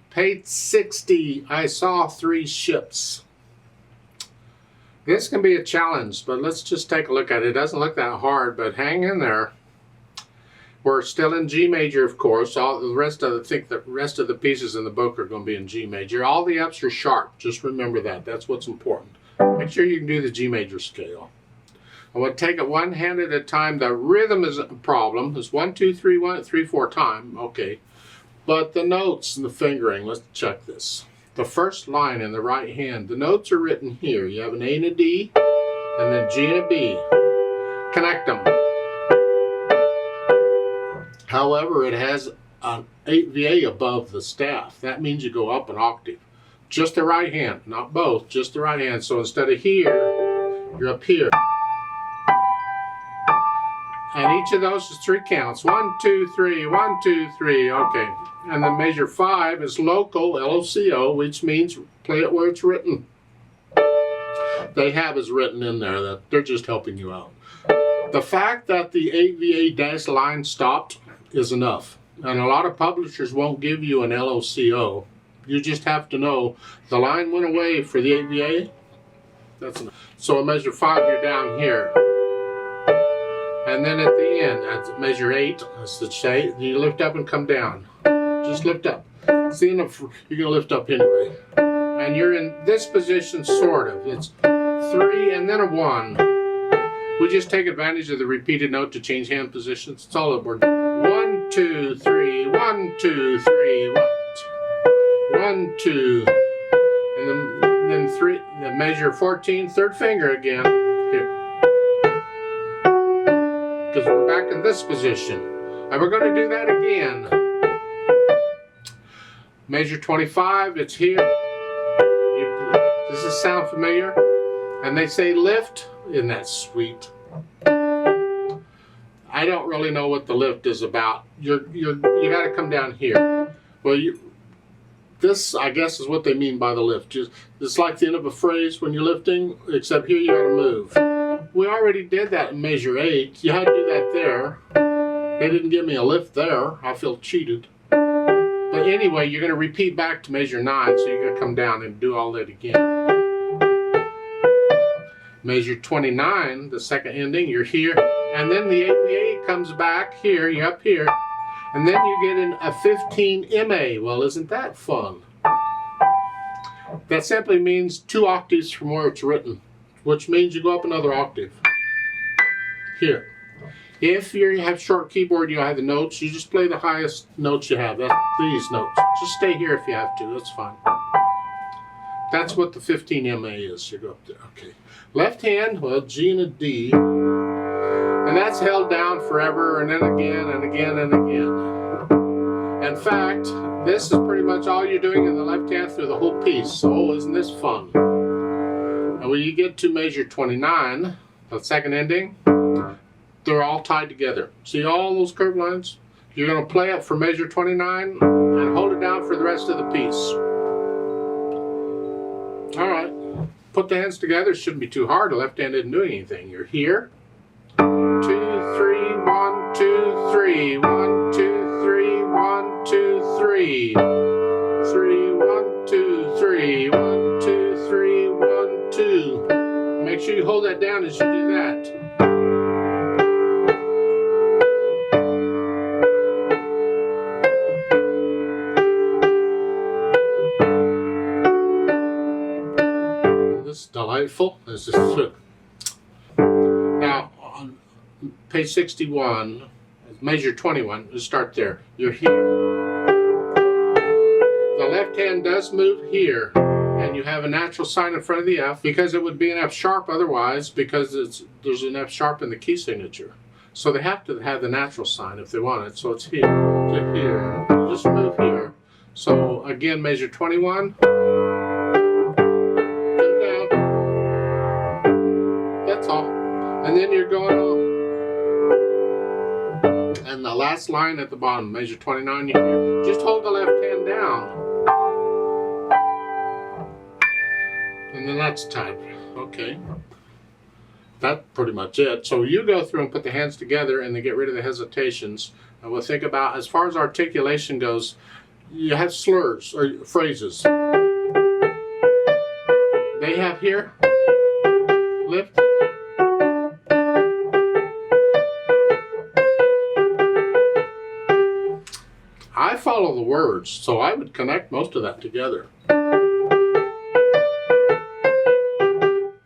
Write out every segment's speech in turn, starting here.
Page 60, I saw 3 ships. This can be a challenge, but let's just take a look at it. It doesn't look that hard, but hang in there. We're still in G major, of course. I think the rest of the pieces in the book are going to be in G major. All the F's are sharp. Just remember that. That's what's important. Make sure you can do the G major scale. I want to take it one hand at a time. The rhythm is a problem. It's 1, 2, 3, 1, 3, 4 time. Okay. But the notes and the fingering, let's check this. The first line in the right hand, the notes are written here. You have an A and a D, and then G and a B. Connect them. However, it has an 8VA above the staff. That means you go up an octave. Just the right hand, not both, just the right hand. So instead of here, you're up here. And each of those is 3 counts. 1, 2, 3, 1, 2, 3. Okay. And then measure 5 is local, L-O-C-O, which means play it where it's written. They have is written in there. That they're just helping you out. The fact that the 8VA dash line stopped is enough. And a lot of publishers won't give you an L-O-C-O. You just have to know the line went away for the 8VA. That's enough. So at measure 5, you're down here. And then at the end, at measure 8, as to say, you lift up and come down. Just lift up. See, you're going to lift up anyway. And you're in this position, sort of. It's 3 and then a 1. We just take advantage of the repeated note to change hand positions. It's all that we're doing. 1, 2, 3, 1, 2, 3, 1, 2. And then 3, the measure 14, third finger again. Here. Because we're back in this position. And we're going to do that again. Measure 25, it's here. Does this sound familiar? And they say lift. Isn't that sweet? I don't really know what the lift is about. You got to come down here. Well, this, I guess, is what they mean by the lift. It's like the end of a phrase when you're lifting, except here you got to move. We already did that in measure 8. You had to do that there. They didn't give me a lift there. I feel cheated. But anyway, you're going to repeat back to measure 9, so you're going to come down and do all that again. Measure 29, the second ending, you're here. And then the 8VA comes back here, you're up here. And then you get in a 15 MA. Well, isn't that fun? That simply means 2 octaves from where it's written, which means you go up another octave. Here. If you have short keyboard, you have the notes, you just play the highest notes you have. That's these notes. Just stay here if you have to, that's fine. That's what the 15 MA is. You go up there. Okay. Left hand, well, G and a D. And that's held down forever, and then again, and again, and again. In fact, this is pretty much all you're doing in the left hand through the whole piece. So, isn't this fun? And when you get to measure 29, the second ending, they're all tied together. See all those curved lines? You're going to play it for measure 29 and hold it down for the rest of the piece. Alright, put the hands together. It shouldn't be too hard. The left hand isn't doing anything. You're here. 2, 3, 1, 2, 3. 1, 2, 3, 1, 2, 3. 3, 1, 2, 3. 1, 2, 3, 1, 2. Make sure you hold that down as you do that. This is delightful. This is now on page 61, measure 21. Let's start there. You're here. The left hand does move here, and you have a natural sign in front of the F because it would be an F sharp otherwise, because there's an F sharp in the key signature. So they have to have the natural sign if they want it. So it's here to here. You just move here. So again, measure 21. And then you're going off. And the last line at the bottom, measure 29, you hear. Just hold the left hand down. And then that's tied. Okay. That's pretty much it. So you go through and put the hands together and then get rid of the hesitations. And we'll think about, as far as articulation goes, you have slurs or phrases. They have here, lift. I follow the words, so I would connect most of that together.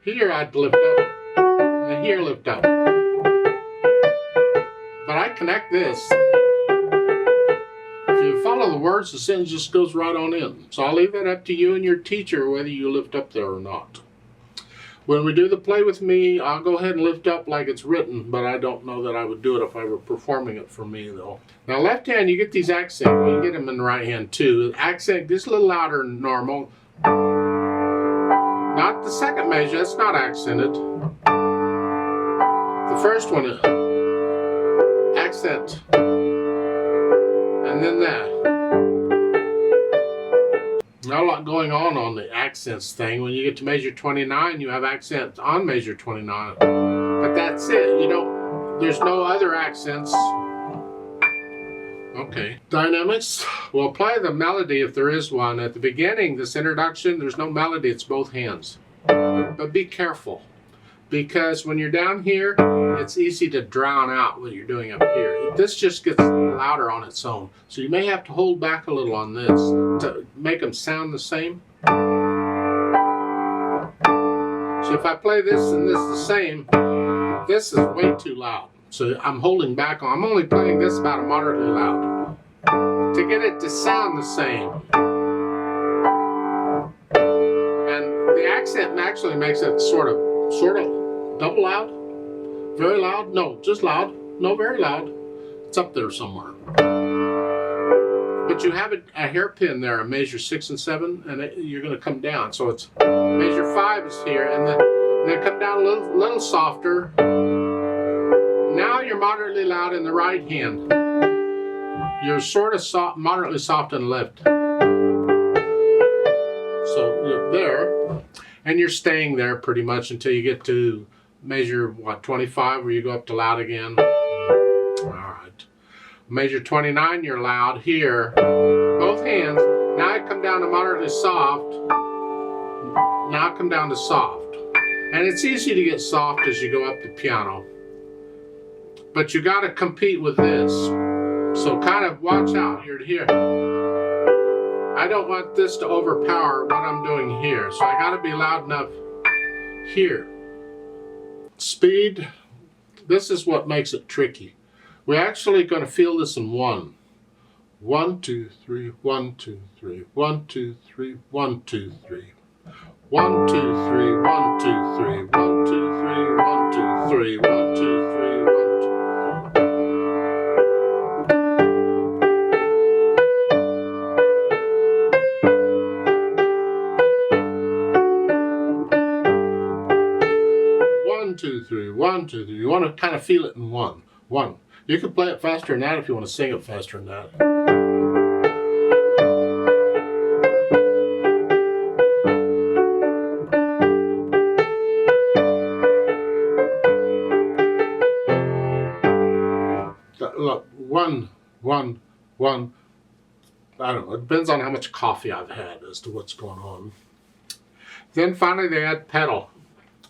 Here I'd lift up, and here lift up. But I connect this. If you follow the words, the sentence just goes right on in. So I'll leave that up to you and your teacher whether you lift up there or not. When we do the play with me, I'll go ahead and lift up like it's written, but I don't know that I would do it if I were performing it for me, though. Now, left hand, you get these accents. Well, you get them in the right hand, too. The accent just a little louder than normal. Not the second measure. That's not accented. The first one is accent. And then that. Not a lot going on the accents thing. When you get to measure 29, you have accents on measure 29. But that's it. There's no other accents. Okay. Dynamics. We'll apply the melody if there is one. At the beginning, this introduction, there's no melody. It's both hands. But be careful. Because when you're down here, it's easy to drown out what you're doing up here. This just gets louder on its own. So you may have to hold back a little on this to make them sound the same. So if I play this and this the same, this is way too loud. So I'm holding back on. I'm only playing this about a moderately loud to get it to sound the same. And the accent actually makes it sort of double loud? Very loud? No, just loud. No, very loud. It's up there somewhere. But you have a hairpin there, a measure 6 and 7, and you're going to come down. So it's measure 5 is here, and then come down a little softer. Now you're moderately loud in the right hand. You're sort of soft, moderately soft in the left. So you're there, and you're staying there pretty much until you get to measure, 25, where you go up to loud again. All right. Measure 29, you're loud here. Both hands. Now I come down to moderately soft. Now I come down to soft. And it's easy to get soft as you go up the piano. But you got to compete with this. So kind of watch out. You're here. I don't want this to overpower what I'm doing here. So I got to be loud enough here. Speed, this is what makes it tricky. We're actually going to feel this in 1. 1, 2, 3, 1, 2, 3, 1, 2, 3, 1, 2, 3. 1, 2, 3, 1, 2, 3, 1, 2, 3, 1, 2, 3, 1, 2, 3, 1, 2, 3, 1, 2, 3. You want to kind of feel it in 1. 1. You can play it faster than that if you want to sing it faster than that. Look, 1, 1, 1. I don't know. It depends on how much coffee I've had as to what's going on. Then finally they add pedal.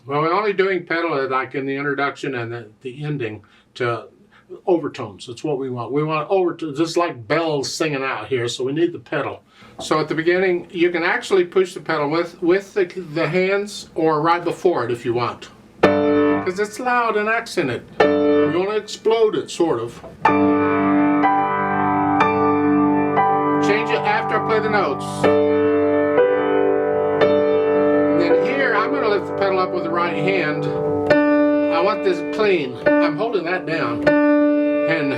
Well, we're only doing pedal like in the introduction and the ending to overtones. That's what we want. We want overtones, just like bells singing out here, so we need the pedal. So at the beginning, you can actually push the pedal with the hands or right before it if you want. Because it's loud and accented. You want to explode it, sort of. Change it after I play the notes. I'm going to lift the pedal up with the right hand. I want this clean. I'm holding that down. And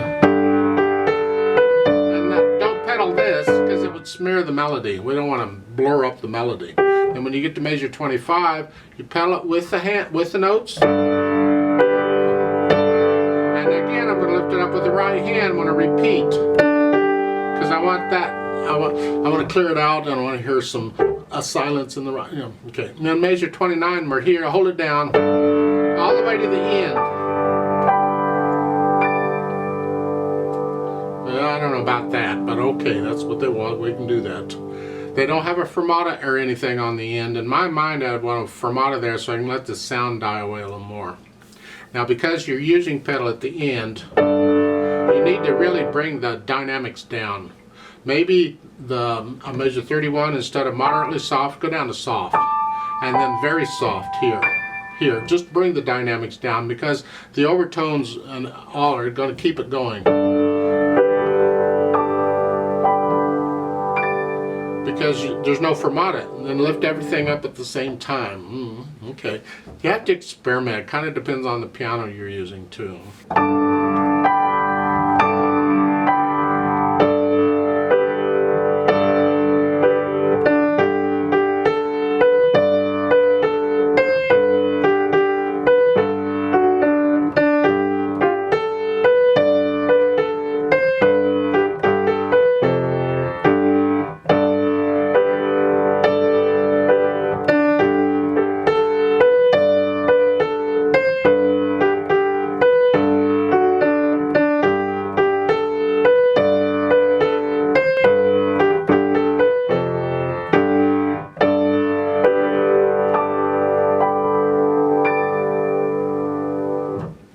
don't pedal this because it would smear the melody. We don't want to blur up the melody. And when you get to measure 25, you pedal it with the hand, with the notes. And again, I'm going to lift it up with the right hand. I'm going to repeat because I want that. I want to clear it out, and I want to hear a silence in the right. Okay. And then measure 29. We're here. Hold it down all the way to the end. I don't know about that, but okay, that's what they want. We can do that. They don't have a fermata or anything on the end. In my mind, I'd want a fermata there so I can let the sound die away a little more. Now, because you're using pedal at the end, you need to really bring the dynamics down. Maybe a measure 31, instead of moderately soft, go down to soft. And then very soft here. Here, just bring the dynamics down, because the overtones and all are going to keep it going. Because there's no fermata, and then lift everything up at the same time. Okay, you have to experiment. It kind of depends on the piano you're using too.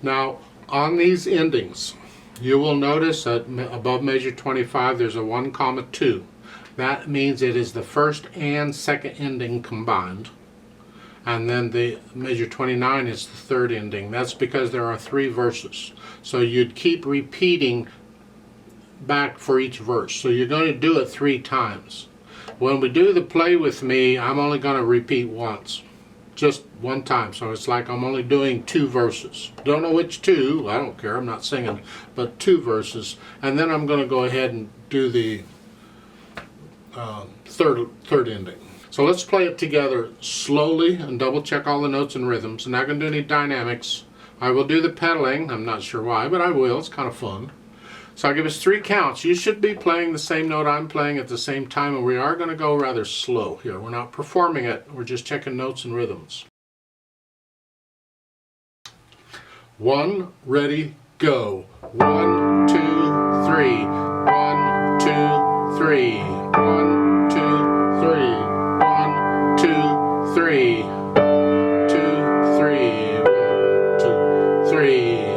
Now, on these endings, you will notice that above measure 25 there's a 1,2. That means it is the first and second ending combined. And then the measure 29 is the third ending. That's because there are 3 verses. So you'd keep repeating back for each verse. So you're going to do it 3 times. When we do the play with me, I'm only going to repeat once. Just one time, so it's like I'm only doing 2 verses. Don't know which 2, I don't care, I'm not singing, but 2 verses. And then I'm going to go ahead and do the third ending. So let's play it together slowly and double check all the notes and rhythms. I'm not going to do any dynamics. I will do the pedaling, I'm not sure why, but I will, it's kind of fun. So I'll give us 3 counts. You should be playing the same note I'm playing at the same time, and we are going to go rather slow here. We're not performing it, we're just checking notes and rhythms. 1, ready, go. 1, 2, 3. 1, 2, 3. 1, 2, 3. 1, 2, 3. 2, 3. 1, 2, 3.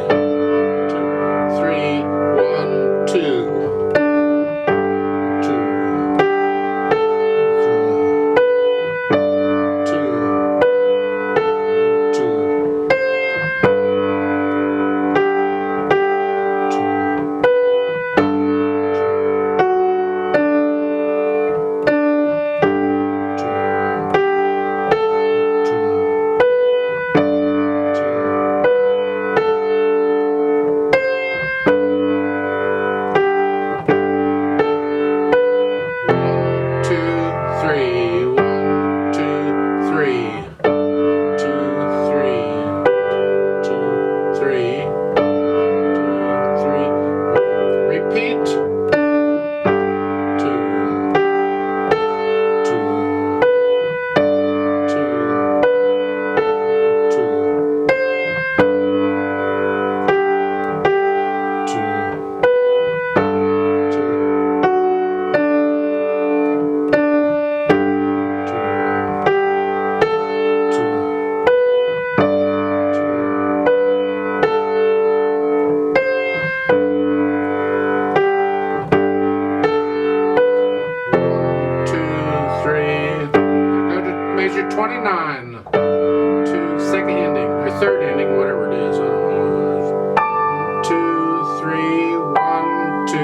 29 to second ending, or third ending, whatever it is. I don't know. 2, 3, 1, 2,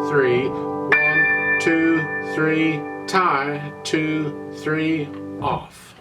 3. 1, 2, 3, tie, 2, 3, off.